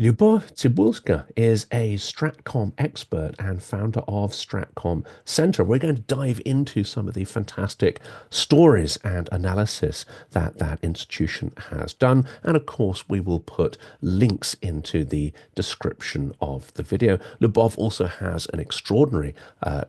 Liubov Tsybulska is a Stratcom expert and founder of Stratcom Centre. We're going to dive into some of the fantastic stories and analysis that that institution has done. And of course, we will put links into the description of the video. Liubov also has an extraordinary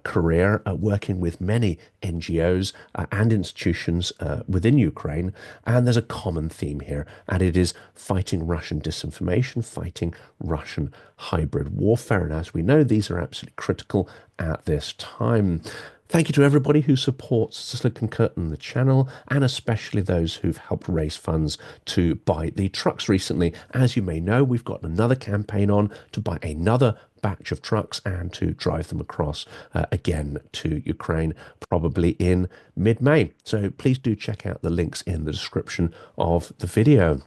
career working with many NGOs and institutions within Ukraine. And there's a common theme here, and it is fighting Russian disinformation, fighting Russian hybrid warfare. And as we know, these are absolutely critical at this time. Thank you to everybody who supports the Silicon Curtain, the channel, and especially those who've helped raise funds to buy the trucks recently. As you may know, we've got another campaign on to buy another batch of trucks and to drive them across again to Ukraine, probably in mid-May. So please do check out the links in the description of the video.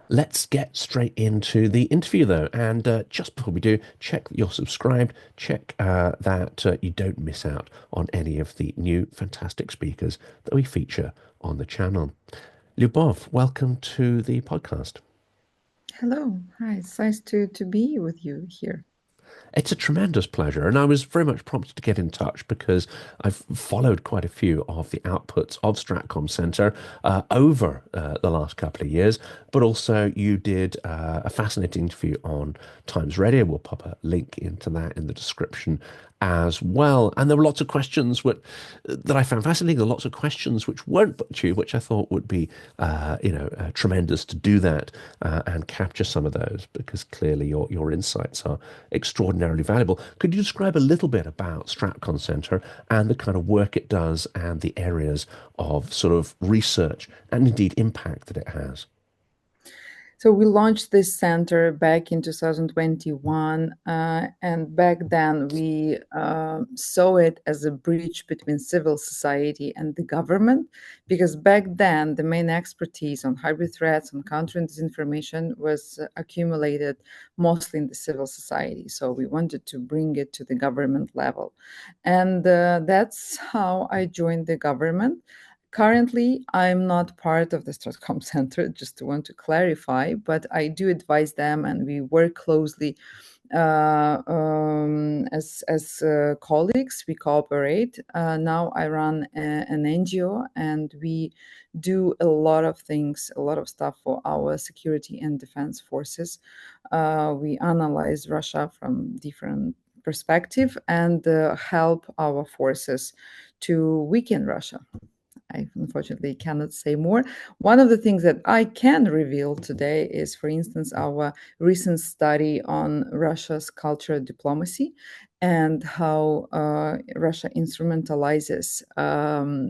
Let's get straight into the interview, though. And just before we do, check that you're subscribed, check that you don't miss out on any of the new fantastic speakers that we feature on the channel. Lyubov, welcome to the podcast. Hello. Hi. It's nice to be with you here. It's a tremendous pleasure, and I was very much prompted to get in touch because I've followed quite a few of the outputs of Stratcom Centre over the last couple of years, but also you did a fascinating interview on Times Radio. We'll pop a link into that in the description as well. And there were lots of questions that I found fascinating. There were lots of questions which weren't put to you, which I thought would be, tremendous to do that and capture some of those because clearly your insights are extraordinarily valuable. Could you describe a little bit about Stratcom Centre and the kind of work it does and the areas of sort of research and indeed impact that it has? So we launched this center back in 2021, and back then we saw it as a bridge between civil society and the government, because back then the main expertise on hybrid threats, on countering disinformation was accumulated mostly in the civil society. So we wanted to bring it to the government level, and that's how I joined the government. Currently, I'm not part of the Stratcom Centre, just to want to clarify, but I do advise them and we work closely as colleagues. We cooperate. Now I run an NGO and we do a lot of things, a lot of stuff for our security and defense forces. We analyze Russia from different perspective and help our forces to weaken Russia. I unfortunately cannot say more. One of the things that I can reveal today is, for instance, our recent study on Russia's cultural diplomacy and how Russia instrumentalizes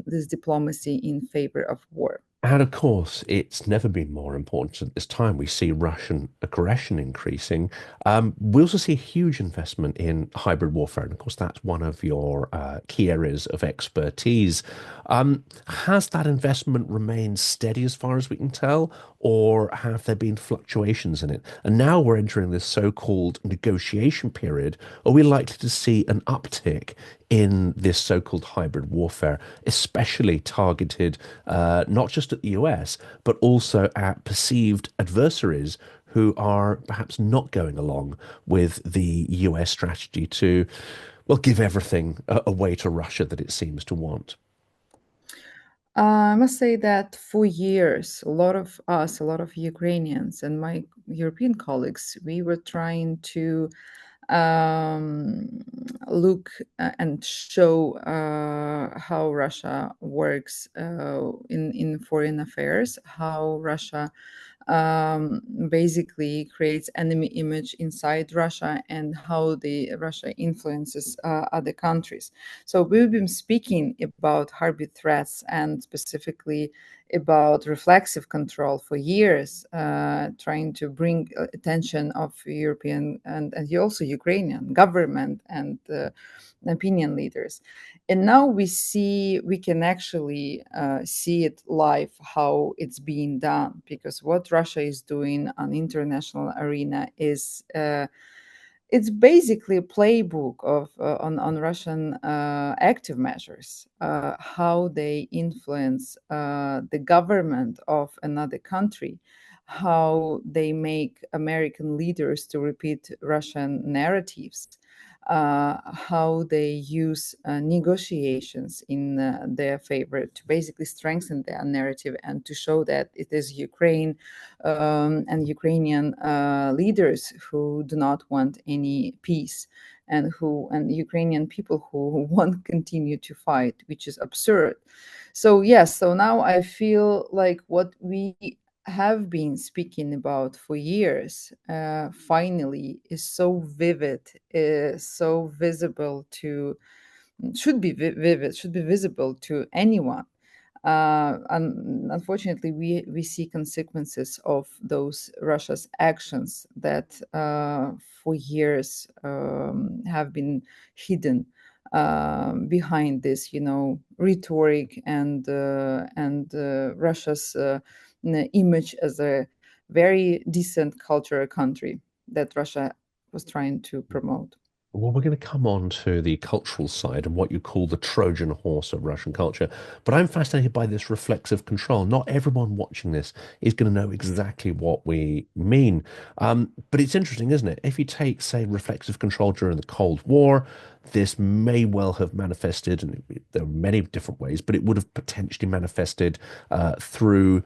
this diplomacy in favor of war. And of course, it's never been more important at this time. We see Russian aggression increasing. We also see a huge investment in hybrid warfare. And of course, that's one of your key areas of expertise. Has that investment remained steady as far as we can tell, or have there been fluctuations in it? And now we're entering this so-called negotiation period. Are we likely to see an uptick in this so-called hybrid warfare, especially targeted not just at the US, but also at perceived adversaries who are perhaps not going along with the US strategy to, well, give everything away to Russia that it seems to want? I must say that for years, a lot of us, a lot of Ukrainians and my European colleagues, we were trying to look and show how Russia works in foreign affairs, how Russia basically creates enemy image inside Russia and how the Russia influences other countries. So we've been speaking about hybrid threats and specifically about reflexive control for years, trying to bring attention of European and also Ukrainian government and opinion leaders. And now we can actually see it live how it's being done, because what Russia is doing on international arena is it's basically a playbook of on Russian active measures, how they influence the government of another country, how they make American leaders to repeat Russian narratives, how they use negotiations in their favor to basically strengthen their narrative and to show that it is Ukraine and Ukrainian leaders who do not want any peace, and Ukrainian people who want to continue to fight, which is absurd. So yes, so now I feel like what we have been speaking about for years finally is so vivid, is so visible to, should be vivid, should be visible to anyone. And unfortunately, we see consequences of those Russia's actions that for years have been hidden behind this, rhetoric and Russia's image as a very decent cultural country that Russia was trying to promote. Well, we're going to come on to the cultural side and what you call the Trojan horse of Russian culture. But I'm fascinated by this reflexive control. Not everyone watching this is going to know exactly what we mean. But it's interesting, isn't it? If you take, say, reflexive control during the Cold War, this may well have manifested, and there are many different ways, but it would have potentially manifested through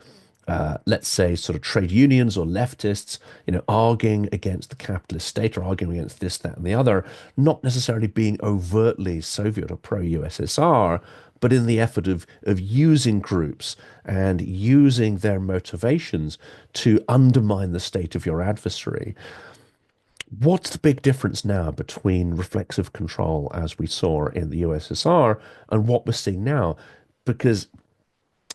let's say, sort of trade unions or leftists, arguing against the capitalist state or arguing against this, that, and the other, not necessarily being overtly Soviet or pro-USSR, but in the effort of using groups and using their motivations to undermine the state of your adversary. What's the big difference now between reflexive control, as we saw in the USSR, and what we're seeing now? Because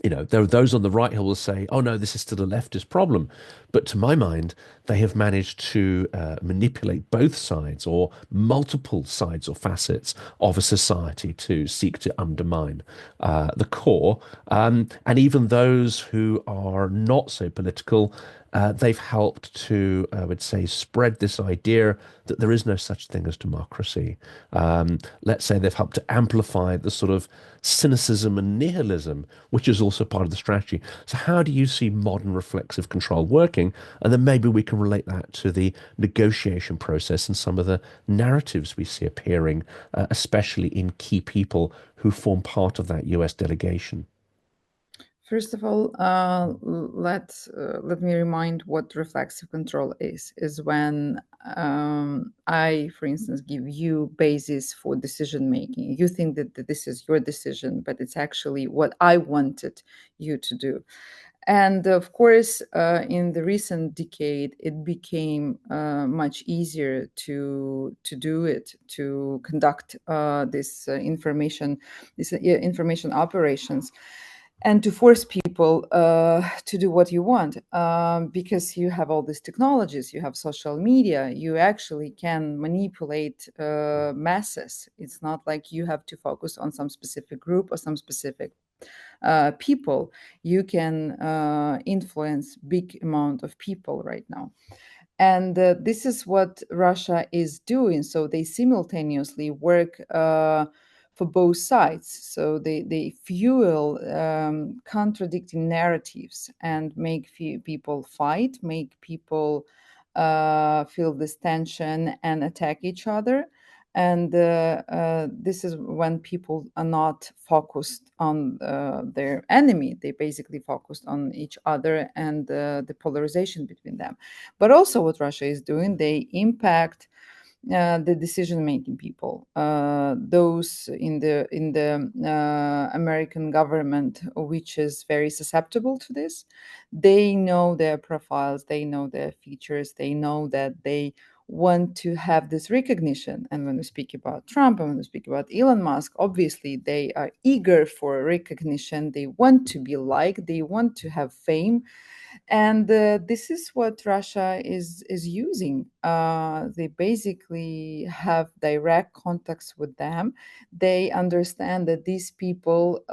there are those on the right who will say, oh no, this is still a leftist problem. But to my mind, they have managed to manipulate both sides or multiple sides or facets of a society to seek to undermine the core. And even those who are not so political, they've helped to, I would say, spread this idea that there is no such thing as democracy. Let's say they've helped to amplify the sort of cynicism and nihilism, which is also part of the strategy. So, how do you see modern reflexive control working? And then maybe we can relate that to the negotiation process and some of the narratives we see appearing, especially in key people who form part of that US delegation. First of all, let me remind what reflexive control is. Is when I, for instance, give you basis for decision making. You think that this is your decision, but it's actually what I wanted you to do. And of course, in the recent decade, it became much easier to do it, to conduct these information operations, and to force people to do what you want, because you have all these technologies, you have social media, you actually can manipulate masses. It's not like you have to focus on some specific group or some specific people. You can influence big amount of people right now. And this is what Russia is doing. So they simultaneously work for both sides. So they fuel contradicting narratives and make people fight, make people feel this tension and attack each other. And this is when people are not focused on their enemy. They basically focused on each other and the polarization between them. But also, what Russia is doing, they impact the decision-making people, those in the American government, which is very susceptible to this. They know their profiles, they know their features, they know that they want to have this recognition. And when we speak about Trump and when we speak about Elon Musk, obviously they are eager for recognition. They want to be liked. They want to have fame, and this is what Russia is using. They basically have direct contacts with them. They understand that these people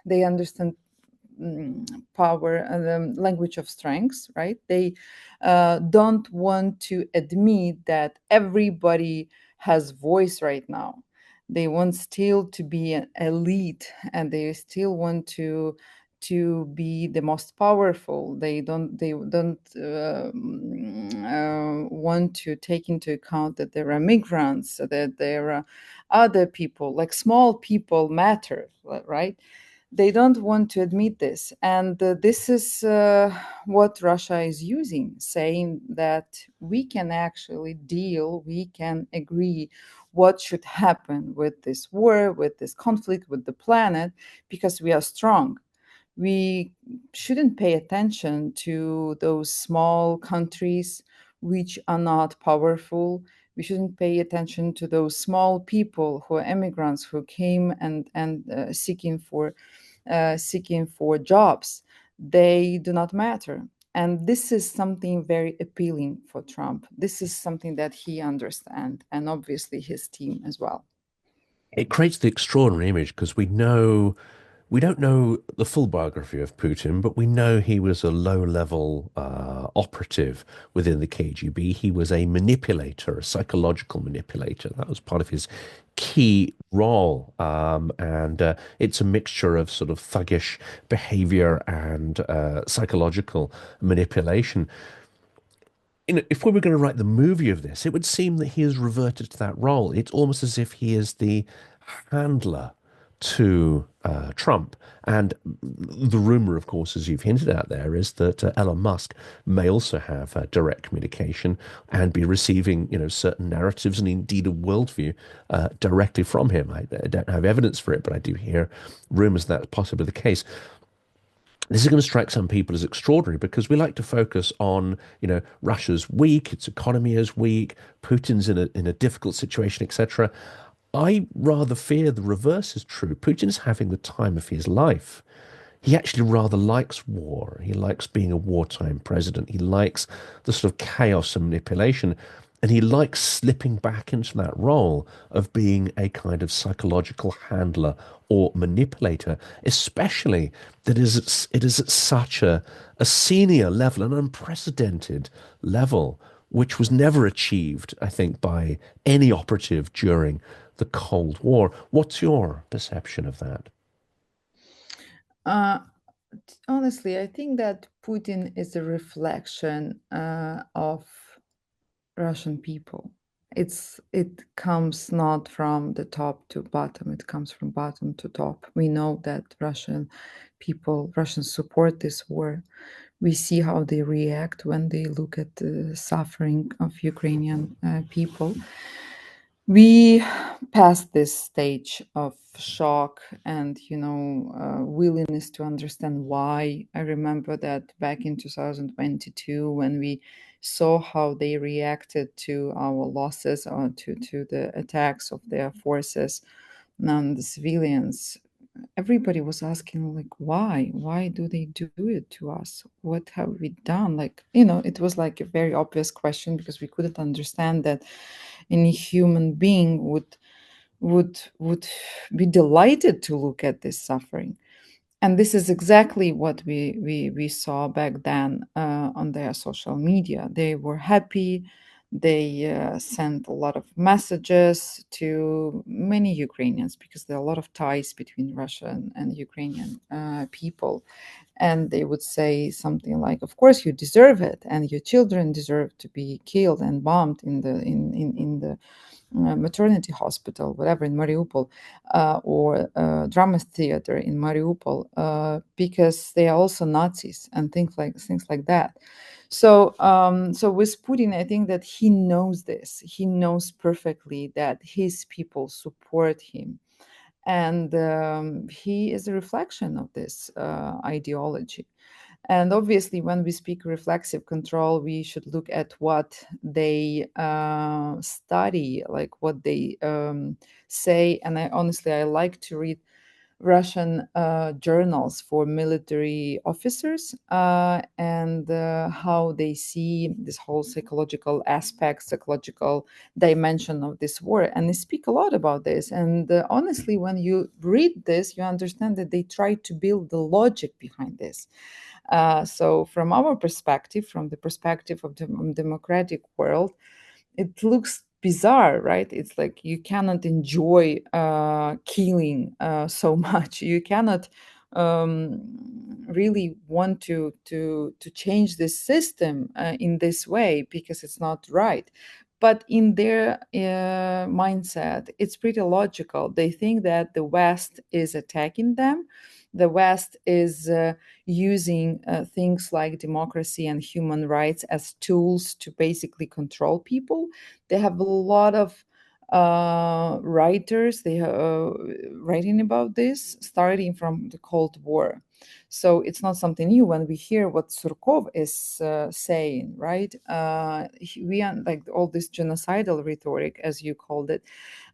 they understand power and the language of strengths, right? They don't want to admit that everybody has voice right now. They want still to be an elite, and they still want to be the most powerful. They don't want to take into account that there are migrants, that there are other people, like small people matter, right? They don't want to admit this. And this is what Russia is using, saying that we can actually deal, we can agree what should happen with this war, with this conflict, with the planet, because we are strong. We shouldn't pay attention to those small countries which are not powerful. We shouldn't pay attention to those small people who are immigrants who came and seeking for jobs. They do not matter. And this is something very appealing for Trump. This is something that he understands, and obviously his team as well. It creates the extraordinary image because we don't know the full biography of Putin, but we know he was a low-level operative within the KGB. He was a manipulator, a psychological manipulator. That was part of his key role. And it's a mixture of sort of thuggish behavior and psychological manipulation. You know, if we were going to write the movie of this, it would seem that he has reverted to that role. It's almost as if he is the handler to Trump. And the rumor, of course, as you've hinted at there, is that Elon Musk may also have direct communication and be receiving, you know, certain narratives and indeed a worldview directly from him. I don't have evidence for it, but I do hear rumors that's possibly the case. This is going to strike some people as extraordinary because we like to focus on, you know, Russia's weak, its economy is weak, Putin's in a difficult situation, etc. I rather fear the reverse is true. Putin is having the time of his life. He actually rather likes war. He likes being a wartime president. He likes the sort of chaos and manipulation. And he likes slipping back into that role of being a kind of psychological handler or manipulator, especially that it is at such a senior level, an unprecedented level, which was never achieved, I think, by any operative during the Cold War. What's your perception of that? Uh, Honestly, I think that Putin is a reflection of Russian people. It comes not from the top to bottom, it comes from bottom to top. We know that Russian people, Russians support this war. We see how they react when they look at the suffering of Ukrainian people. We passed this stage of shock and willingness to understand why. I remember that back in 2022 when we saw how they reacted to our losses or to the attacks of their forces on the civilians. Everybody was asking, like, why do they do it to us? What have we done? Like, it was like a very obvious question because we couldn't understand that any human being would be delighted to look at this suffering. And this is exactly what we saw back then on their social media. They were happy. They sent a lot of messages to many Ukrainians because there are a lot of ties between Russian and Ukrainian people. And they would say something like, of course you deserve it, and your children deserve to be killed and bombed in the maternity hospital, whatever, in Mariupol, or drama theater in Mariupol, because they are also Nazis and things like that. So with Putin, I think that he knows this. He knows perfectly that his people support him, and he is a reflection of this ideology. And obviously, when we speak reflexive control, we should look at what they study, like what they say. And I like to read Russian journals for military officers and how they see this whole psychological aspect, psychological dimension of this war. And they speak a lot about this. And honestly, when you read this, you understand that they try to build the logic behind this. So from our perspective, from the perspective of the democratic world, it looks bizarre, right? It's like you cannot enjoy killing so much. You cannot really want to change this system in this way, because it's not right. But in their mindset, it's pretty logical. They think that the West is attacking them. The West is using things like democracy and human rights as tools to basically control people. They have a lot of writers they writing about this starting from the Cold War. So it's not something new when we hear what Surkov is saying, right? We like all this genocidal rhetoric, as you called it.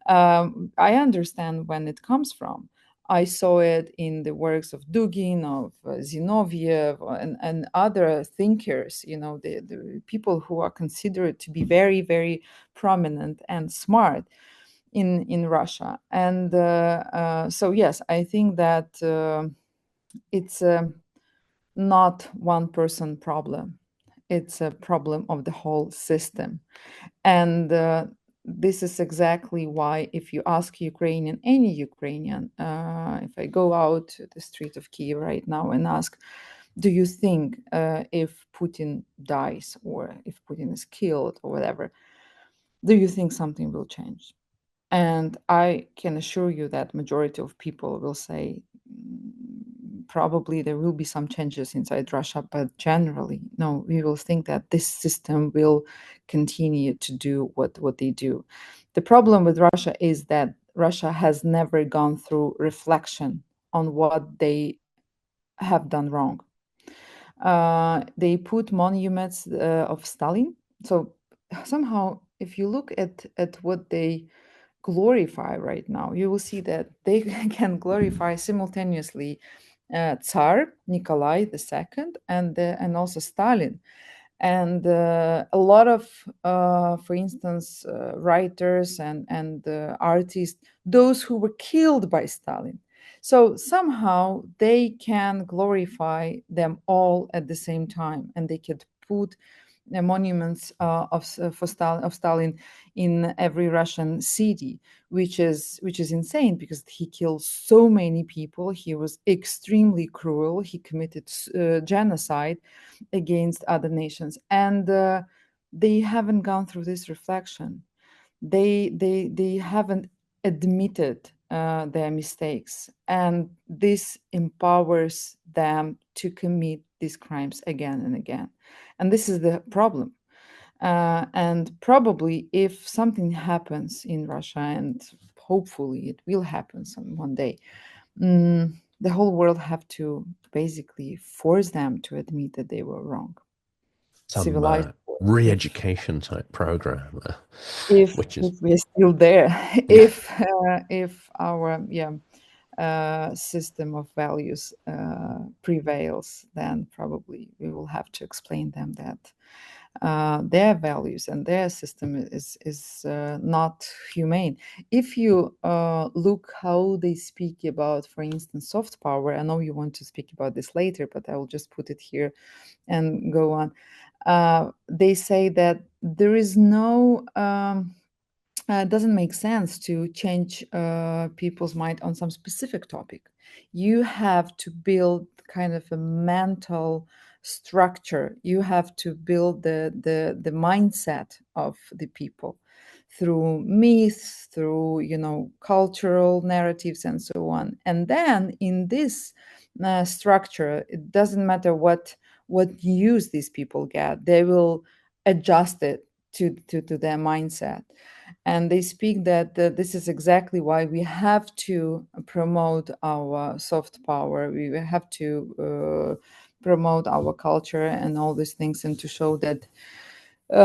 I understand when it comes from. I saw it in the works of Dugin, of Zinoviev, and other thinkers, the people who are considered to be very, very prominent and smart in Russia. And so, yes, I think that it's not one person problem. It's a problem of the whole system. And this is exactly why, if you ask Ukrainian, any Ukrainian, if I go out to the street of Kiev right now and ask, do you think if Putin dies or if Putin is killed or whatever, do you think something will change? And I can assure you that majority of people will say, probably there will be some changes inside Russia, but generally, no, we will think that this system will continue to do what they do. The problem with Russia is that Russia has never gone through reflection on what they have done wrong. They put monuments of Stalin. So somehow, if you look at what they glorify right now, you will see that they can glorify simultaneously Tsar Nikolai II and also Stalin. And a lot of, for instance, writers and artists, those who were killed by Stalin. So somehow they can glorify them all at the same time, and they could put monuments of Stalin in every Russian city, which is insane, because he killed so many people. He was extremely cruel. He committed genocide against other nations, and they haven't gone through this reflection. They haven't admitted their mistakes, and this empowers them to commit these crimes again and again. And this is the problem. And probably if something happens in Russia, and hopefully it will happen one day, the whole world have to basically force them to admit that they were wrong. Some Civilized world. re-education type program, If which is we're still there, yeah, if our system of values prevails, then probably we will have to explain them that their values and their system is not humane. If you look how they speak about, for instance, soft power, I know you want to speak about this later, but I will just put it here and go on. They say that there is no doesn't make sense to change people's mind on some specific topic. You have to build kind of a mental structure. You have to build the mindset of the people through myths, through cultural narratives, and so on. And then in this structure, it doesn't matter what use these people get. They will adjust it to their mindset. And they speak that this is exactly why we have to promote our soft power. We have to promote our culture and all these things, and to show that we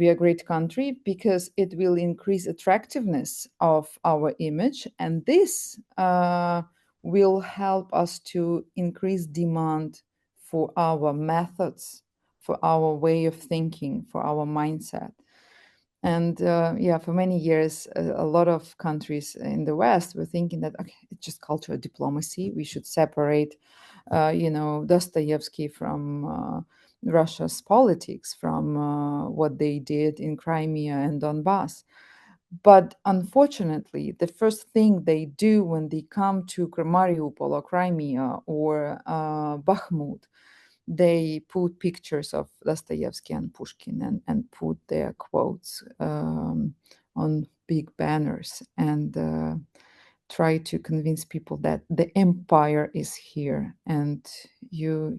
are a great country, because it will increase attractiveness of our image, and this will help us to increase demand for our methods, for our way of thinking, for our mindset. And yeah, for many years, a lot of countries in the West were thinking that, okay, it's just cultural diplomacy. We should separate, Dostoevsky from Russia's politics, from what they did in Crimea and Donbass. But unfortunately, the first thing they do when they come to Mariupol or Crimea or Bakhmut, they put pictures of Dostoevsky and Pushkin and put their quotes on big banners and try to convince people that the empire is here and you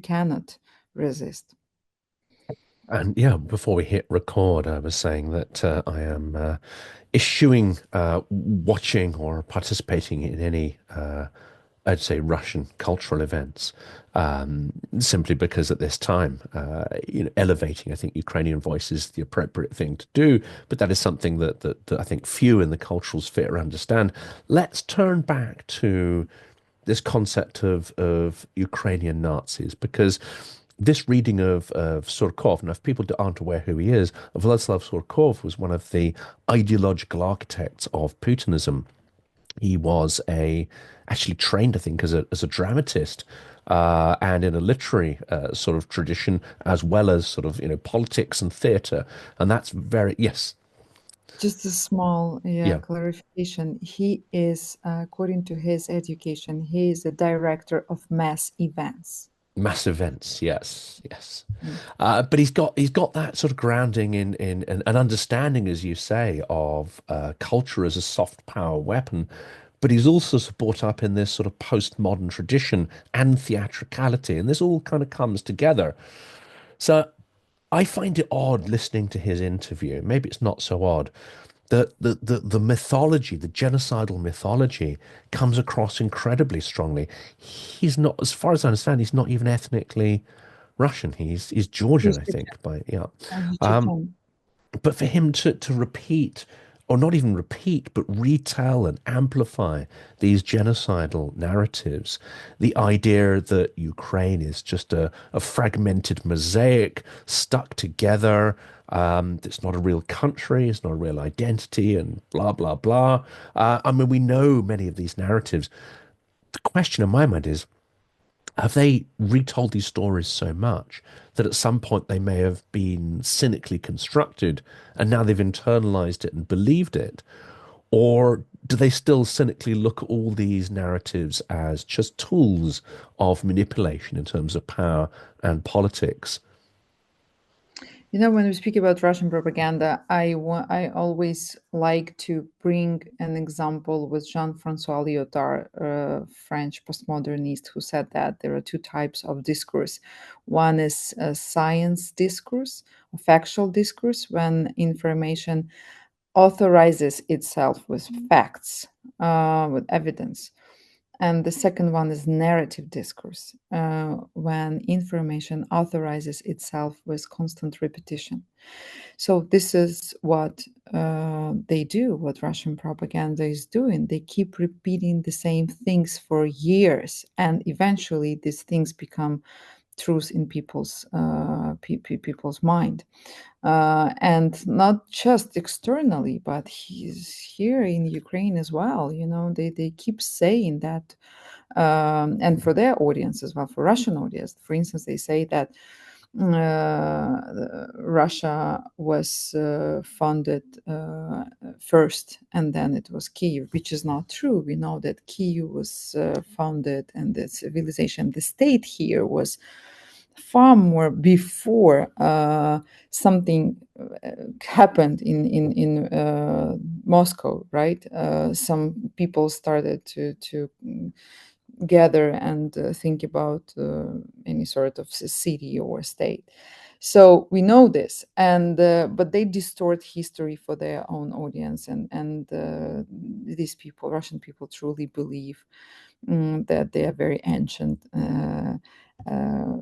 cannot resist. And yeah, before we hit record, I was saying that I am eschewing watching or participating in any, I'd say, Russian cultural events, simply because at this time, elevating, I think, Ukrainian voice is the appropriate thing to do. But that is something that I think few in the cultural sphere understand. Let's turn back to this concept of Ukrainian Nazis, because this reading of Surkov, and if people aren't aware who he is, Vladislav Surkov was one of the ideological architects of Putinism. He was actually trained, I think, as a dramatist, and in a literary sort of tradition, as well as sort of politics and theatre, and that's very yes, Just a small, yeah. clarification. He is, according to his education, he is a director of mass events. Mass events, yes, yes. Mm. But he's got that sort of grounding in an understanding, as you say, of culture as a soft power weapon. But he's also brought up in this sort of postmodern tradition and theatricality, and this all kind of comes together. So I find it odd listening to his interview. Maybe it's not so odd. The mythology, the genocidal mythology, comes across incredibly strongly. He's not, as far as I understand, he's not even ethnically Russian. He's Georgian, He's I Chechen. think. By yeah, He's um, Chechen. but for him to repeat, or not even repeat, but retell and amplify these genocidal narratives, the idea that Ukraine is just a fragmented mosaic stuck together, it's not a real country, it's not a real identity, and blah, blah, blah. I mean, we know many of these narratives. The question in my mind is, have they retold these stories so much that at some point they may have been cynically constructed and now they've internalized it and believed it? Or do they still cynically look at all these narratives as just tools of manipulation in terms of power and politics? When we speak about Russian propaganda, I always like to bring an example with Jean-François Lyotard, a French postmodernist, who said that there are two types of discourse. One is a science discourse, a factual discourse, when information authorizes itself with facts, with evidence. And the second one is narrative discourse, when information authorizes itself with constant repetition. So this is what they do, what Russian propaganda is doing. They keep repeating the same things for years, and eventually these things become truth in people's mind, and not just externally, but he's here in Ukraine as well. They keep saying that, and for their audience as well, for Russian audience. For instance, they say that Russia was founded first, and then it was Kiev, which is not true. We know that Kiev was founded, and the civilization, the state here was far more before something happened in Moscow, right? Some people started to gather and think about any sort of city or state. So we know this, and but they distort history for their own audience, and these people, Russian people, truly believe that they are very ancient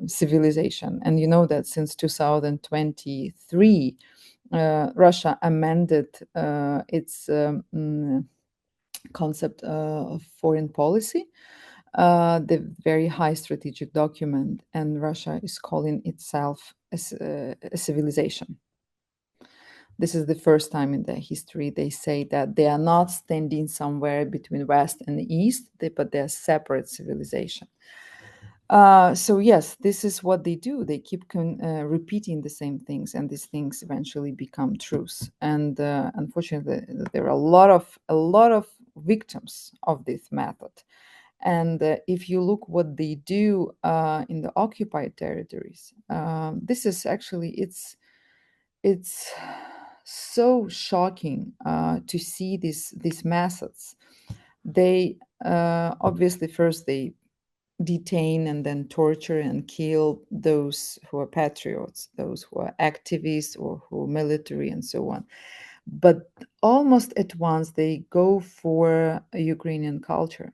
civilization. And you know that since 2023, Russia amended its concept of foreign policy, the very high strategic document, and Russia is calling itself a civilization. This is the first time in their history they say that they are not standing somewhere between West and East, but they are separate civilization. So yes, this is what they do. They keep repeating the same things, and these things eventually become truths. And unfortunately, there are a lot of victims of this method. And if you look what they do in the occupied territories, this is actually it's so shocking to see these methods. They obviously first they detain and then torture and kill those who are patriots, those who are activists or who are military and so on. But almost at once they go for a Ukrainian culture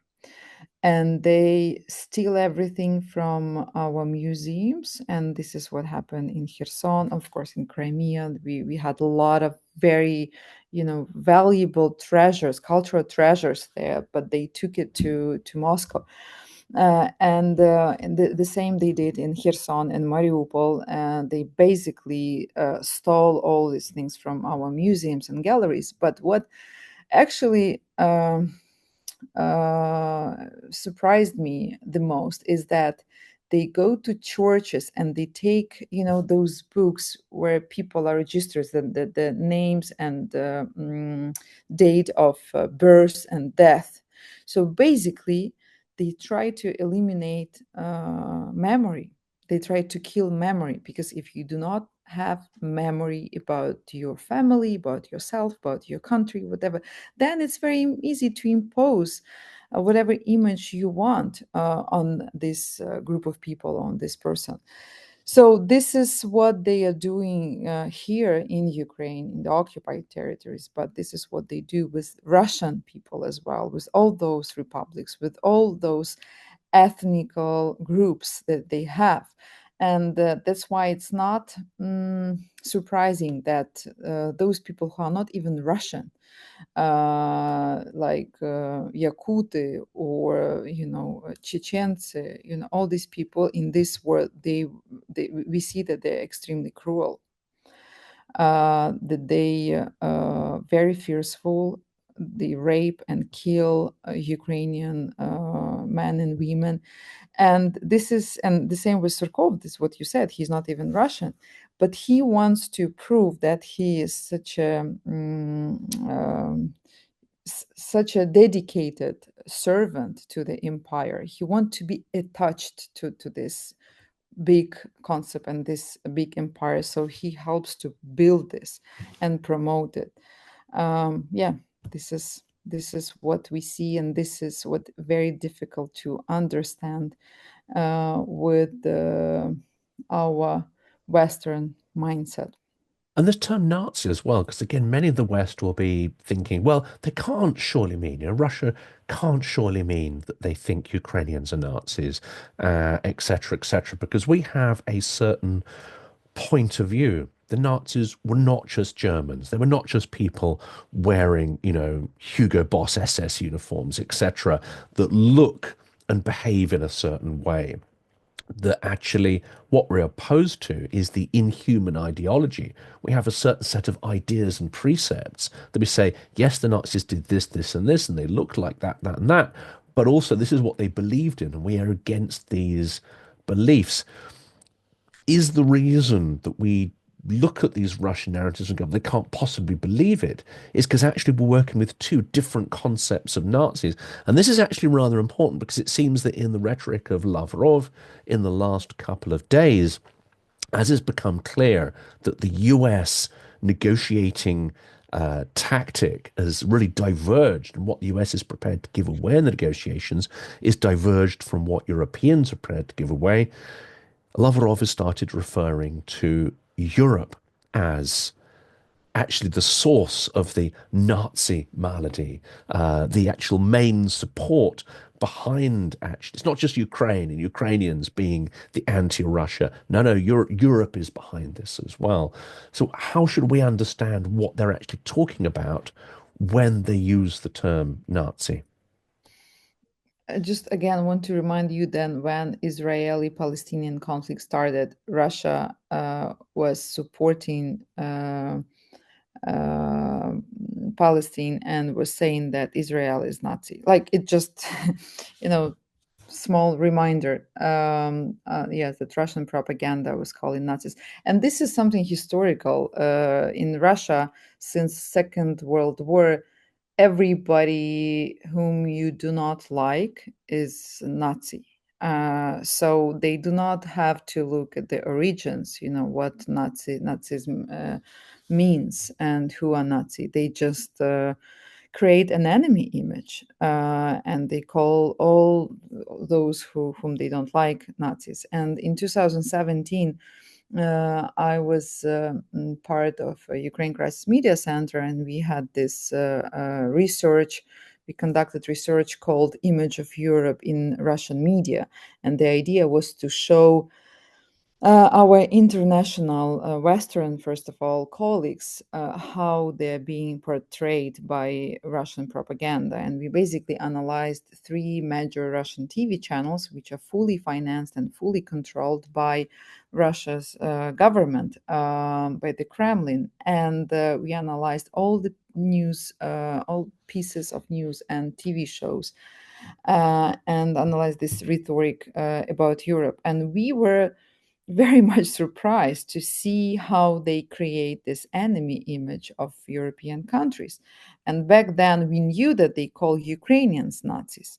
and they steal everything from our museums. And this is what happened in Kherson, of course, in Crimea. We had a lot of very, valuable treasures, cultural treasures there, but they took it to Moscow. And the same they did in Kherson and Mariupol. They basically stole all these things from our museums and galleries. But what actually surprised me the most is that they go to churches and they take, those books where people are registered, the names and date of birth and death. So basically, they try to eliminate memory. They try to kill memory, because if you do not have memory about your family, about yourself, about your country, whatever, then it's very easy to impose whatever image you want on this group of people, on this person. So this is what they are doing here in Ukraine, in the occupied territories. But this is what they do with Russian people as well, with all those republics, with all those ethnical groups that they have. And that's why it's not surprising that those people who are not even Russian, like Yakuty or Chechens, all these people in this world, we see that they're extremely cruel, that they very fearful. They rape and kill Ukrainian men and women, and this is, and the same with Surkov. This is what you said. He's not even Russian, but he wants to prove that he is such a dedicated servant to the empire. He wants to be attached to this big concept and this big empire, so he helps to build this and promote it. Yeah, this is what we see, and this is what very difficult to understand with our Western mindset. And this term Nazi as well, because again, many of the West will be thinking, well, they can't surely mean, Russia can't surely mean that they think Ukrainians are Nazis, et cetera, because we have a certain point of view. The Nazis were not just Germans. They were not just people wearing, Hugo Boss SS uniforms, etc., that look and behave in a certain way. That actually what we're opposed to is the inhuman ideology. We have a certain set of ideas and precepts that we say, yes, the Nazis did this, this, and this, and they looked like that, that, and that, but also this is what they believed in, and we are against these beliefs. Is the reason that we look at these Russian narratives and go, they can't possibly believe it, is because actually we're working with two different concepts of Nazis. And this is actually rather important because it seems that in the rhetoric of Lavrov in the last couple of days, as has become clear that the US negotiating tactic has really diverged, and what the US is prepared to give away in the negotiations is diverged from what Europeans are prepared to give away. Lavrov has started referring to Europe as actually the source of the Nazi malady, the actual main support behind actually. It's not just Ukraine and Ukrainians being the anti-Russia. No, Europe is behind this as well. So how should we understand what they're actually talking about when they use the term Nazi? I just again want to remind you then, when Israeli-Palestinian conflict started, Russia was supporting uh, Palestine and was saying that Israel is Nazi. Like it just, you know, small reminder. Yes, that Russian propaganda was calling Nazis, and this is something historical in Russia since Second World War. Everybody whom you do not like is Nazi. So they do not have to look at the origins, what Nazism means and who are Nazi. They just create an enemy image, and they call all those whom they don't like Nazis. And in 2017, I was part of a Ukraine Crisis Media Center, and we had this research. We conducted research called Image of Europe in Russian Media. And the idea was to show our international Western, first of all, colleagues, how they're being portrayed by Russian propaganda. And we basically analyzed three major Russian TV channels, which are fully financed and fully controlled by Russia's government, by the Kremlin. And we analyzed all the news, all pieces of news and TV shows, and analyzed this rhetoric about Europe. And we were very much surprised to see how they create this enemy image of European countries. And back then, we knew that they call Ukrainians Nazis.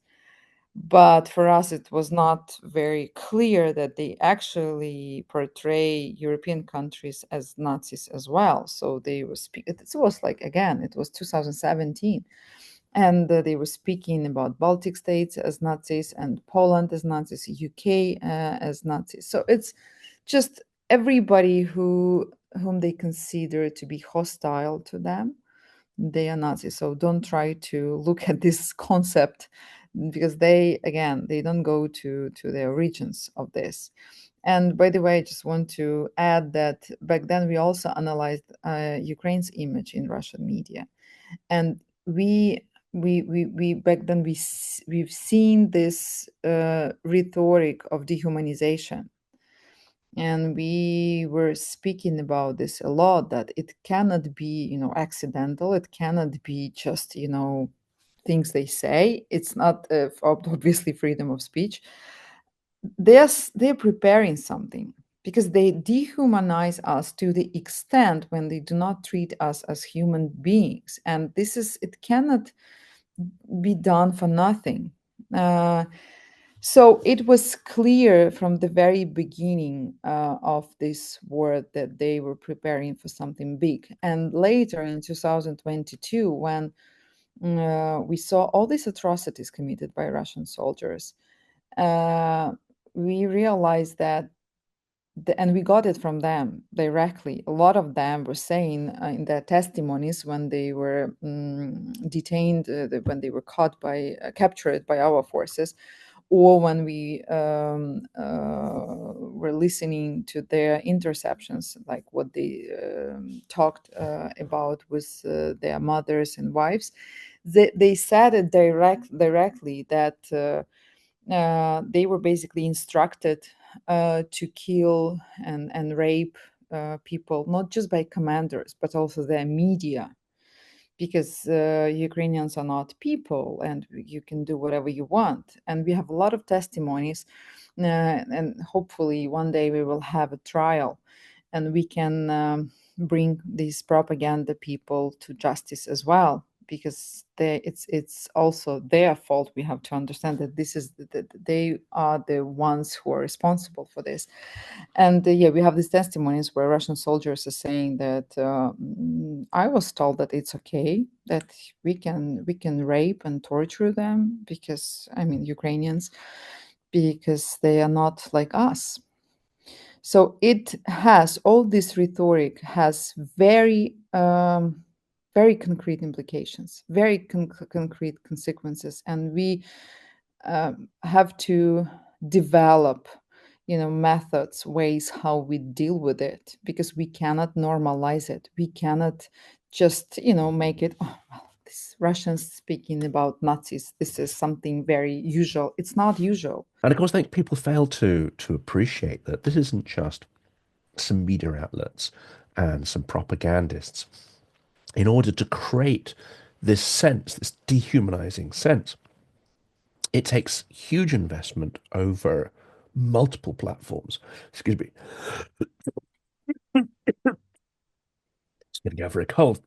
But for us, it was not very clear that they actually portray European countries as Nazis as well. So they were speaking, it was like, again, it was 2017. And they were speaking about Baltic states as Nazis and Poland as Nazis, UK as Nazis. So it's just everybody whom they consider to be hostile to them, they are Nazis. So don't try to look at this concept, because they don't go to the origins of this. And by the way, I just want to add that back then we also analyzed Ukraine's image in Russian media, and we back then we've seen this rhetoric of dehumanization, and we were speaking about this a lot, that it cannot be accidental, it cannot be just things they say. It's not obviously freedom of speech. They're preparing something, because they dehumanize us to the extent when they do not treat us as human beings, and it cannot be done for nothing. So it was clear from the very beginning of this war that they were preparing for something big. And later in 2022, when we saw all these atrocities committed by Russian soldiers, uh, we realized that, and we got it from them directly. A lot of them were saying in their testimonies when they were detained, when they were captured by our forces, or when we were listening to their interceptions, like what they talked about with their mothers and wives. They said it directly that they were basically instructed to kill and rape people, not just by commanders, but also their media, because Ukrainians are not people and you can do whatever you want. And we have a lot of testimonies, and hopefully one day we will have a trial and we can bring these propaganda people to justice as well, because it's also their fault. We have to understand that that they are the ones who are responsible for this. And yeah, we have these testimonies where Russian soldiers are saying that I was told that it's okay, that we can rape and torture them, because I mean Ukrainians, because they are not like us. So it has all this rhetoric has very concrete implications, very concrete consequences, and we have to develop methods, ways how we deal with it, because we cannot normalize it. We cannot just make it, oh, well, this Russians speaking about Nazis, this is something very usual. It's not usual. And of course, I think people fail to appreciate that this isn't just some media outlets and some propagandists in order to create this sense, this dehumanizing sense. It takes huge investment over multiple platforms. Excuse me, it's getting over a cold.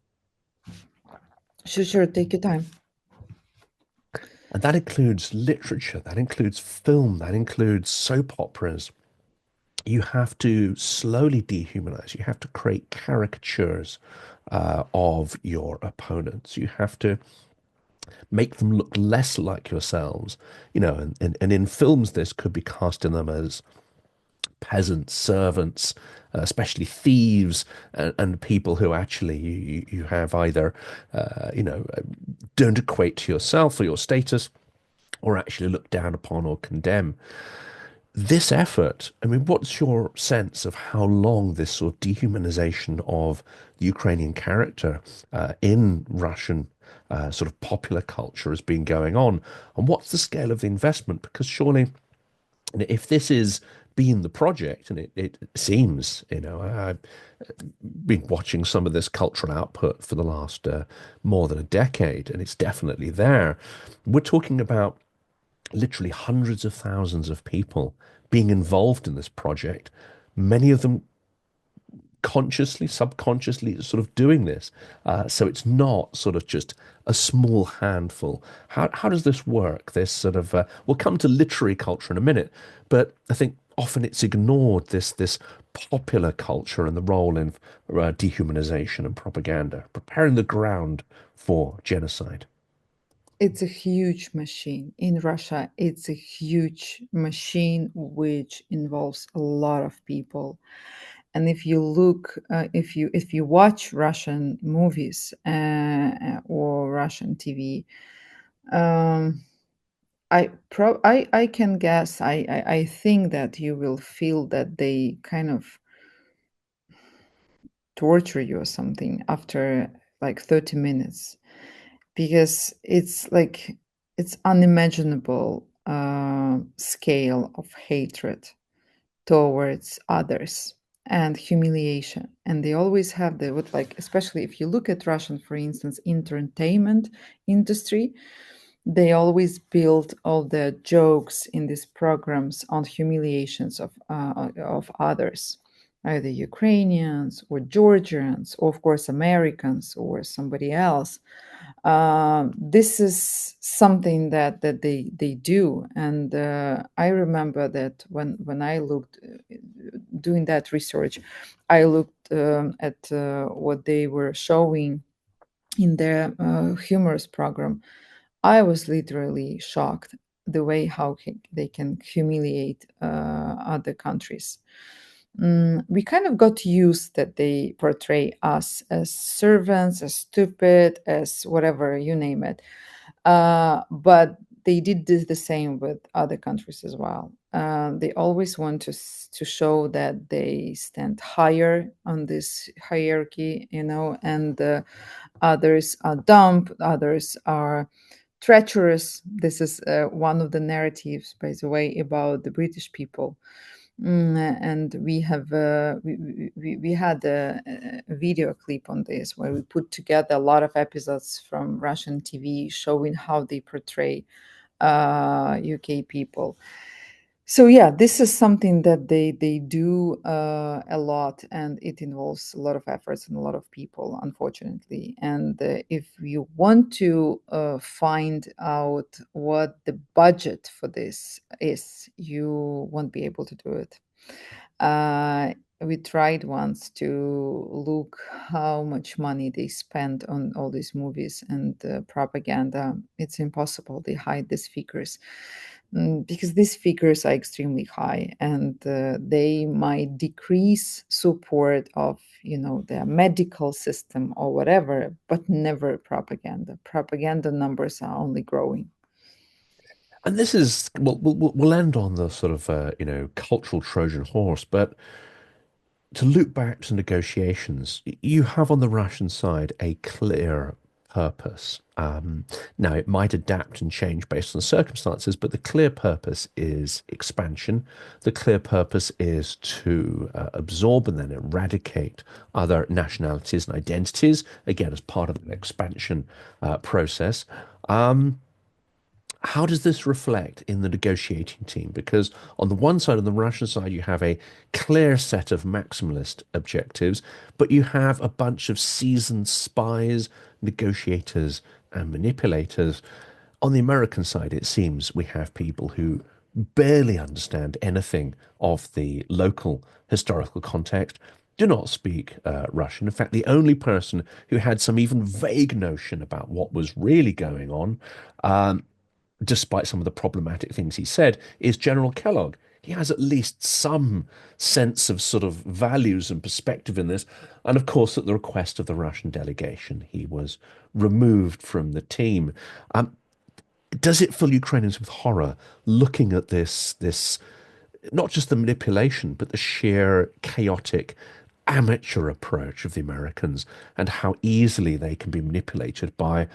Sure, sure, take your time. And that includes literature, that includes film, that includes soap operas. You have to slowly dehumanize. You have to create caricatures of your opponents. You have to make them look less like yourselves. And in films, this could be casting them as peasants, servants, especially thieves, and people who actually you have either, don't equate to yourself or your status, or actually look down upon or condemn. This effort, I mean, what's your sense of how long this sort of dehumanization of the Ukrainian character in Russian sort of popular culture has been going on? And what's the scale of the investment? Because surely, if this is being the project, and it seems, I've been watching some of this cultural output for the last more than a decade, and it's definitely there. We're talking about literally hundreds of thousands of people being involved in this project, many of them consciously, subconsciously sort of doing this. So it's not sort of just a small handful. How does this work? This sort of, we'll come to literary culture in a minute, but I think often it's ignored, this popular culture and the role in dehumanization and propaganda, preparing the ground for genocide. It's a huge machine. In Russia, it's a huge machine which involves a lot of people. And if you look, if you watch Russian movies or Russian TV, um, I can guess. I think that you will feel that they kind of torture you or something after like 30 minutes, because it's unimaginable scale of hatred towards others and humiliation. And they always have the what, like, especially if you look at Russian, for instance, entertainment industry, they always build all the jokes in these programs on humiliations of others, either Ukrainians or Georgians, or of course Americans or somebody else. This is something that they do, and I remember that when I looked doing that research, I looked at what they were showing in their humorous program. I was literally shocked the way how they can humiliate other countries. We kind of got used that they portray us as servants, as stupid, as whatever, you name it. But they did this the same with other countries as well. They always want to show that they stand higher on this hierarchy, and others are dumb, others are treacherous. This is one of the narratives, by the way, about the British people. And we have we had a video clip on this where we put together a lot of episodes from Russian TV showing how they portray UK people. So yeah, this is something that they do a lot, and it involves a lot of efforts and a lot of people, unfortunately. And if you want to find out what the budget for this is, you won't be able to do it. uh, we tried once to look how much money they spend on all these movies and propaganda. It's impossible. They hide these figures. Because these figures are extremely high, and they might decrease support of their medical system or whatever, but never propaganda. Propaganda numbers are only growing. And this is, we'll end on the sort of, cultural Trojan horse, but to loop back to negotiations, you have on the Russian side a clear purpose. Now, it might adapt and change based on circumstances, but the clear purpose is expansion. The clear purpose is to absorb and then eradicate other nationalities and identities, again, as part of an expansion process. how does this reflect in the negotiating team? Because on the one side, on the Russian side, you have a clear set of maximalist objectives, but you have a bunch of seasoned spies, negotiators, and manipulators. On the American side, it seems we have people who barely understand anything of the local historical context, do not speak Russian. In fact, the only person who had some even vague notion about what was really going on, despite some of the problematic things he said, is General Kellogg. He has at least some sense of sort of values and perspective in this. And of course, at the request of the Russian delegation, he was removed from the team. Does it fill Ukrainians with horror looking at this not just the manipulation, but the sheer chaotic amateur approach of the Americans and how easily they can be manipulated by,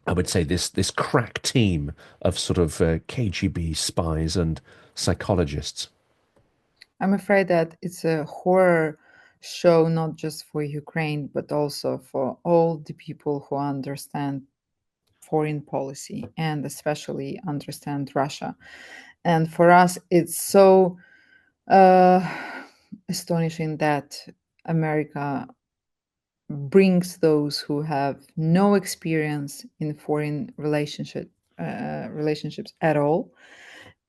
I would say, this crack team of sort of KGB spies and psychologists? I'm afraid that it's a horror show not just for Ukraine, but also for all the people who understand foreign policy and especially understand Russia. And for us, it's so uh, astonishing that America brings those who have no experience in foreign relationships at all,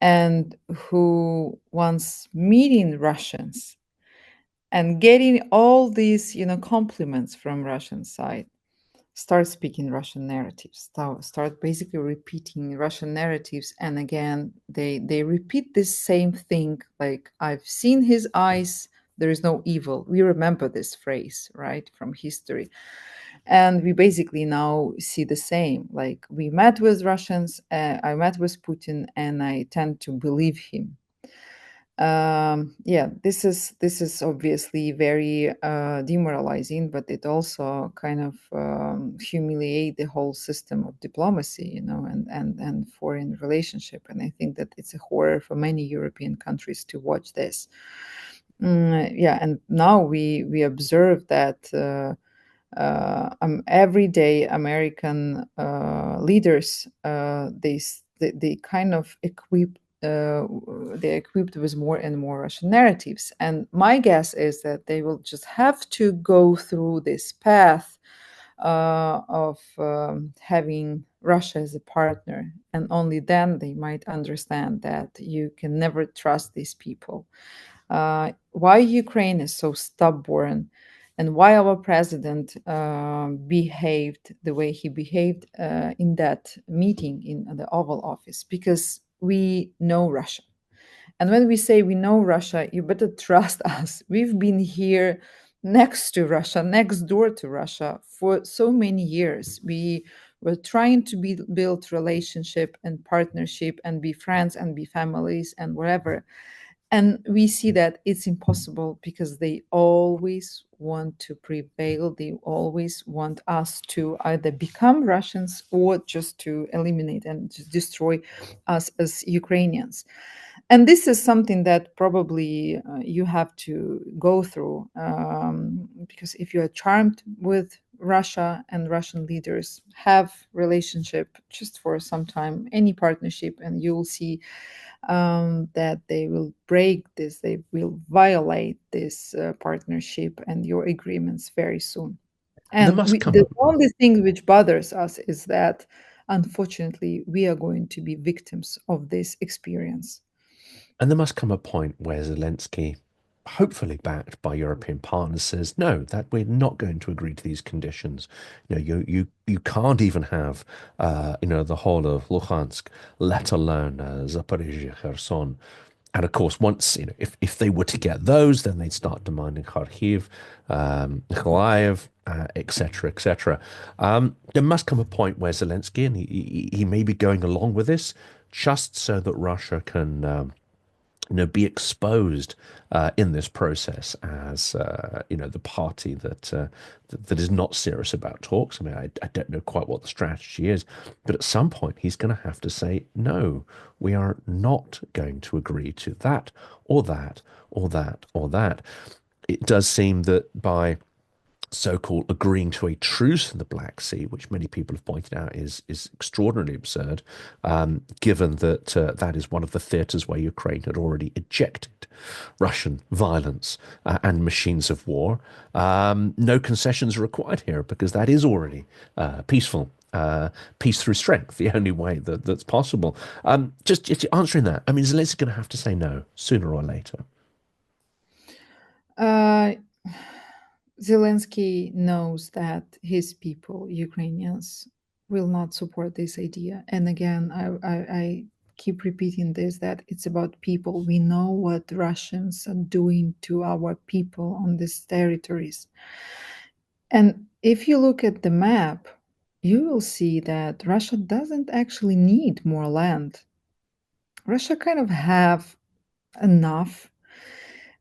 and who once meeting Russians and getting all these, compliments from Russian side, start speaking Russian narratives, start basically repeating Russian narratives, and again they repeat this same thing, like, I've seen his eyes, there is no evil. We remember this phrase, right, from history. And we basically now see the same, like, we met with Russians, I met with Putin, and I tend to believe him. Yeah, this is obviously very demoralizing, but it also kind of humiliate the whole system of diplomacy, and foreign relationship. And I think that it's a horror for many European countries to watch this. Yeah, and now we observe that every day American leaders, they kind of they're equipped with more and more Russian narratives. And my guess is that they will just have to go through this path of having Russia as a partner, and only then they might understand that you can never trust these people. Why Ukraine is so stubborn, and why our president behaved the way he behaved in that meeting in the Oval Office, because we know Russia. And when we say we know Russia, you better trust us. We've been here next to Russia, next door to Russia for so many years. We were trying to build relationship and partnership and be friends and be families and whatever. And we see that it's impossible because they always want to prevail. They always want us to either become Russians or just to eliminate and just destroy us as Ukrainians. And this is something that probably you have to go through, because if you are charmed with Russia and Russian leaders, have relationship just for some time, any partnership, and you will see that they will break this, they will violate this partnership and your agreements very soon. And there And must come the a only thing which bothers us is that, unfortunately, we are going to be victims of this experience. And there must come a point where Zelensky, hopefully backed by European partners, says, no, that we're not going to agree to these conditions. You can't even have, the whole of Luhansk, let alone Zaporizhia, Kherson. And of course, once, if they were to get those, then they'd start demanding Kharkiv, Nikolaev, et cetera, et cetera. There must come a point where Zelensky, and he may be going along with this, just so that Russia can be exposed in this process as the party that is not serious about talks. I mean, I don't know quite what the strategy is, but at some point he's going to have to say, no, we are not going to agree to that or that or that or that. It does seem that by so-called agreeing to a truce in the Black Sea, which many people have pointed out is extraordinarily absurd, given that that is one of the theatres where Ukraine had already ejected Russian violence and machines of war. No concessions are required here because that is already peaceful. Peace through strength, the only way that's possible. Just answering that, I mean, Zelensky's going to have to say no sooner or later. Uh, Zelensky knows that his people, Ukrainians, will not support this idea. And again, I keep repeating this, that it's about people. We know what Russians are doing to our people on these territories. And if you look at the map, you will see that Russia doesn't actually need more land. Russia kind of have enough.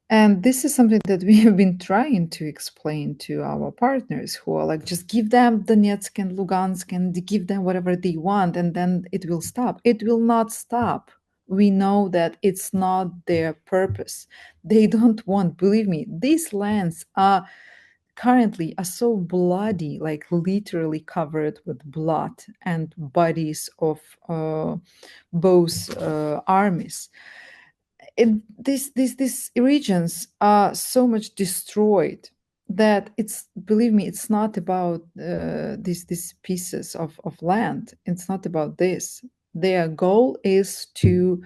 And this is something that we have been trying to explain to our partners who are like, just give them Donetsk and Lugansk and give them whatever they want, and then it will stop. It will not stop. We know that it's not their purpose. They don't want, believe me, these lands are currently are so bloody, like literally covered with blood and bodies of both armies. These regions are so much destroyed that it's, believe me, it's not about these pieces of land. It's not about this. Their goal is to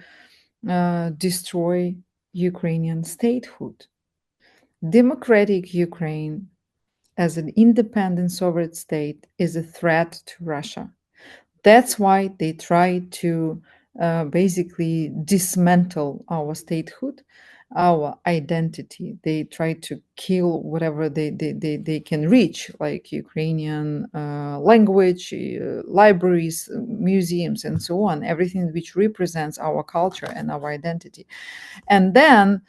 destroy Ukrainian statehood. Democratic Ukraine as an independent sovereign state is a threat to Russia. That's why they try to basically dismantle our statehood, our identity. They try to kill whatever they can reach, like Ukrainian language, libraries, museums, and so on, everything which represents our culture and our identity. And then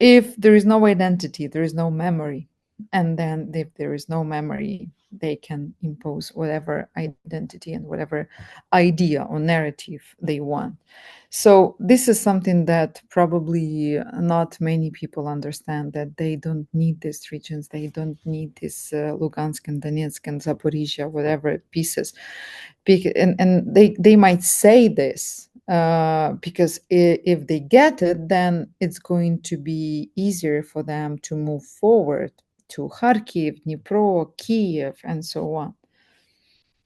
if there is no identity, there is no memory. And then if there is no memory, they can impose whatever identity and whatever idea or narrative they want. So this is something that probably not many people understand, that they don't need these regions. They don't need this Lugansk and Donetsk and Zaporizhia, whatever pieces. And they might say this because if they get it, then it's going to be easier for them to move forward to Kharkiv, Dnipro, Kiev, and so on.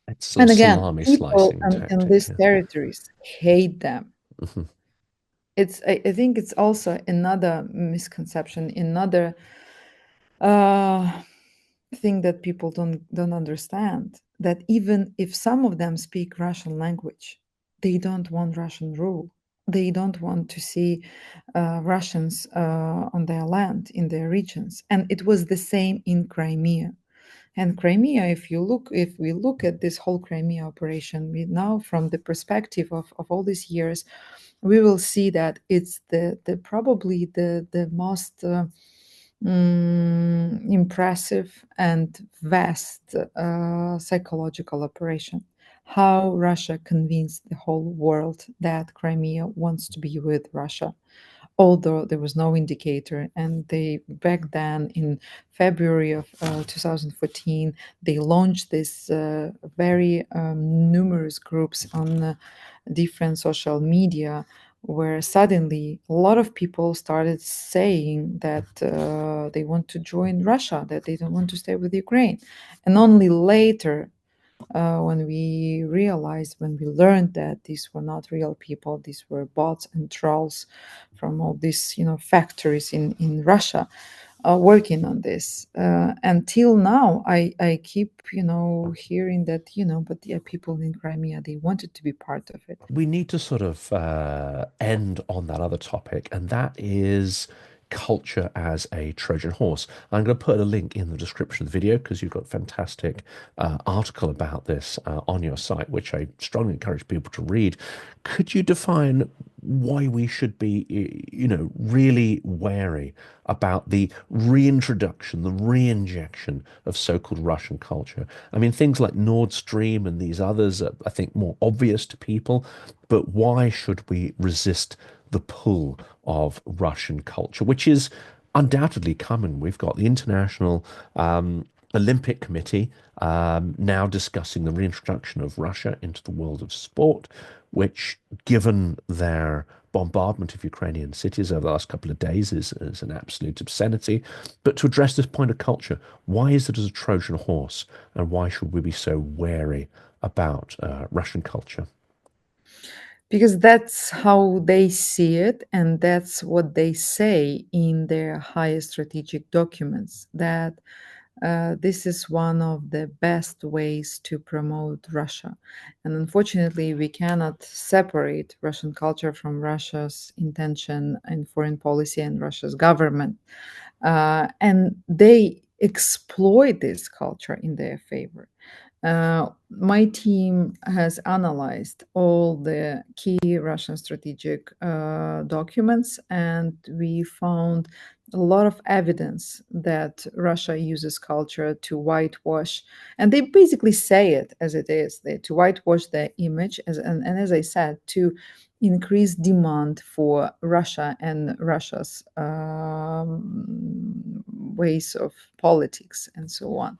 It's a And again, salami people slicing in tactic. these Yeah. territories hate them. Mhm. I think it's also another misconception, another uh, thing that people don't understand, that even if some of them speak Russian language, they don't want Russian rule. They don't want to see Russians on their land, in their regions. And it was the same in Crimea. And Crimea, if we look at this whole Crimea operation, we now from the perspective of all these years, we will see that it's the probably the most impressive and vast psychological operation. How Russia convinced the whole world that Crimea wants to be with Russia, although there was no indicator. And they, back then in February of 2014, they launched this very numerous groups on different social media, where suddenly a lot of people started saying that they want to join Russia, that they don't want to stay with Ukraine. And only later, when we realized, when we learned that these were not real people, these were bots and trolls from all these, factories in Russia, working on this. Until now, I keep, hearing that, but yeah, people in Crimea, they wanted to be part of it. We need to sort of end on that other topic, and that is culture as a Trojan horse. I'm going to put a link in the description of the video because you've got a fantastic article about this on your site, which I strongly encourage people to read. Could you define why we should be, really wary about the reintroduction, the reinjection of so-called Russian culture? I mean, things like Nord Stream and these others are, I think, more obvious to people, but why should we resist the pull of Russian culture, which is undoubtedly coming? We've got the international Olympic Committee now discussing the reintroduction of Russia into the world of sport, which, given their bombardment of Ukrainian cities over the last couple of days, is an absolute obscenity. But to address this point of culture, why is it as a Trojan horse, and why should we be so wary about Russian culture? Because that's how they see it, and that's what they say in their highest strategic documents, that this is one of the best ways to promote Russia. And unfortunately, we cannot separate Russian culture from Russia's intention in foreign policy and Russia's government. And they exploit this culture in their favor. My team has analyzed all the key Russian strategic documents, and we found a lot of evidence that Russia uses culture to whitewash, and they basically say it as it is, to whitewash their image, and as I said, to increase demand for Russia and Russia's ways of politics and so on.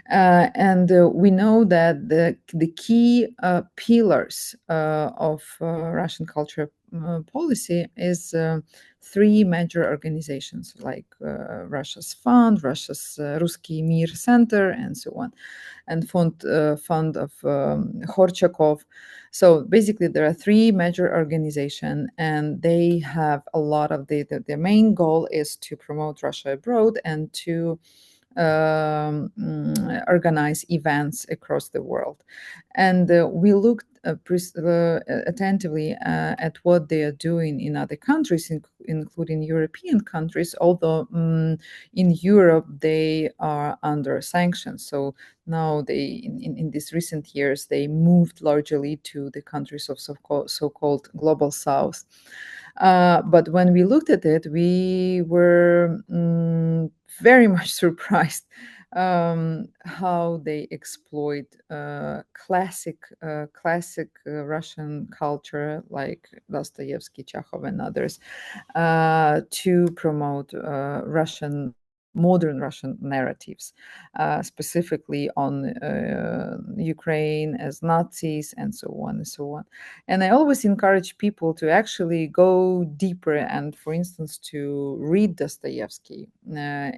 And we know that the key pillars of Russian culture policy is three major organizations like Russia's Fund, Russia's Ruski Mir Center, and so on, and Fund of Khorchakov. So basically, there are three major organizations, and they have a lot of their main goal is to promote Russia abroad and to organize events across the world. And we looked attentively at what they are doing in other countries, including European countries, although in Europe they are under sanctions. So now in these recent years, they moved largely to the countries of so-called global south. But when we looked at it, we were very much surprised how they exploit classic Russian culture like Dostoevsky, Chekhov, and others to promote modern Russian narratives, specifically on Ukraine as Nazis and so on and so on. And I always encourage people to actually go deeper and, for instance, to read Dostoevsky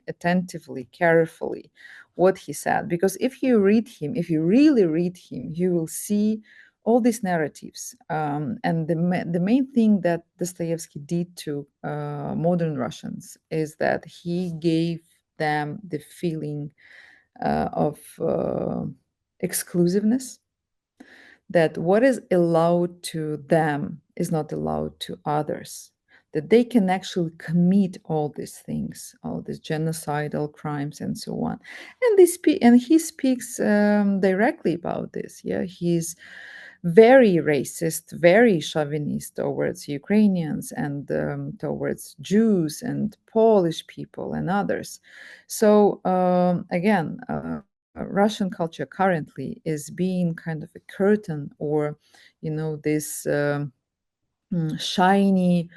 attentively, carefully, what he said. Because if you really read him, you will see all these narratives. And the main thing that Dostoevsky did to modern Russians is that he gave them the feeling of exclusiveness, that what is allowed to them is not allowed to others, that they can actually commit all these things, all these genocidal crimes and so on. And he speaks directly about this. Yeah, he's very racist, very chauvinist towards Ukrainians and towards Jews and Polish people and others. So again, Russian culture currently is being kind of a curtain, or this shiny,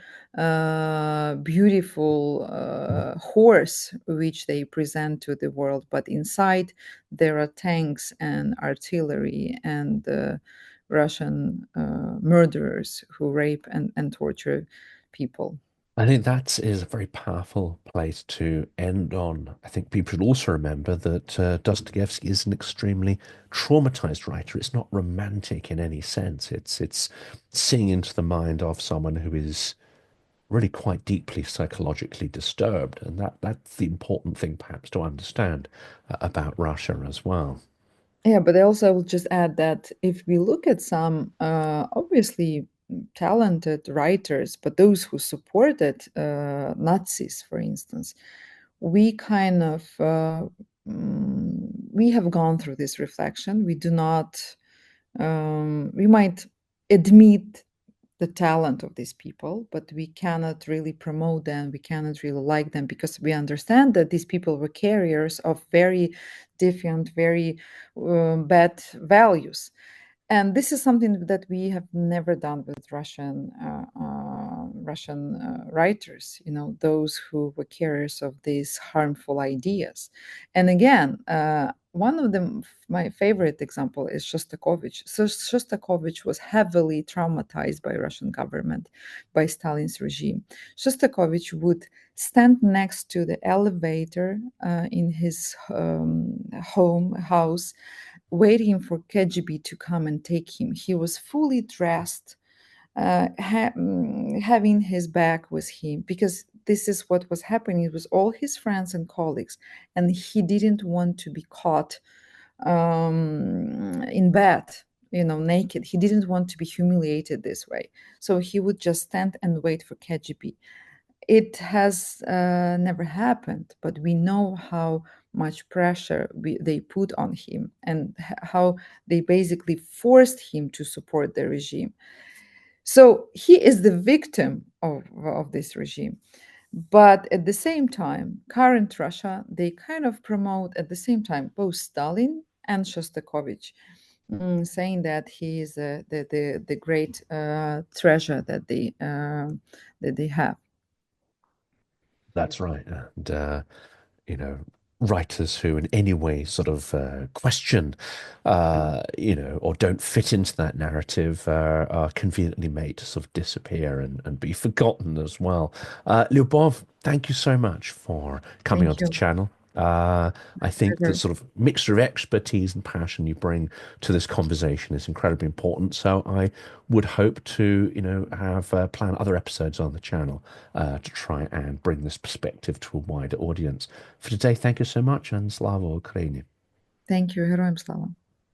beautiful horse which they present to the world, but inside there are tanks and artillery and Russian murderers who rape and torture people. I think that is a very powerful place to end on. I think people should also remember that Dostoevsky is an extremely traumatized writer. It's not romantic in any sense. It's seeing into the mind of someone who is really quite deeply psychologically disturbed, and that's the important thing perhaps to understand about Russia as well. Yeah, but I also will just add that if we look at some obviously talented writers, but those who supported Nazis, for instance, we kind of we have gone through this reflection. We do not. We might admit the talent of these people, but we cannot really promote them. We cannot really like them because we understand that these people were carriers of very different, very bad values. And this is something that we have never done with Russian writers, those who were carriers of these harmful ideas. And again, one of them, my favorite example is Shostakovich. So Shostakovich was heavily traumatized by Russian government, by Stalin's regime. Shostakovich would stand next to the elevator in his house, waiting for KGB to come and take him. He was fully dressed, having his bag with him, because this is what was happening. It was all his friends and colleagues, and he didn't want to be caught in bed, naked. He didn't want to be humiliated this way. So he would just stand and wait for KGB. It has never happened, but we know how much pressure they put on him, and how they basically forced him to support the regime. So he is the victim of this regime. But at the same time, current Russia, they kind of promote at the same time both Stalin and Shostakovich, saying that he is the great treasure that they have. That's right. And you know, writers who in any way sort of question, or don't fit into that narrative are conveniently made to sort of disappear and be forgotten as well. Lyubov, thank you so much for coming Thank onto the you. channel. I think the Pleasure. sort of mixture of expertise and passion you bring to this conversation is incredibly important. So I would hope to, have plan other episodes on the channel to try and bring this perspective to a wider audience. For today, thank you so much, and Slava Ukraini. Thank you. Героям слава.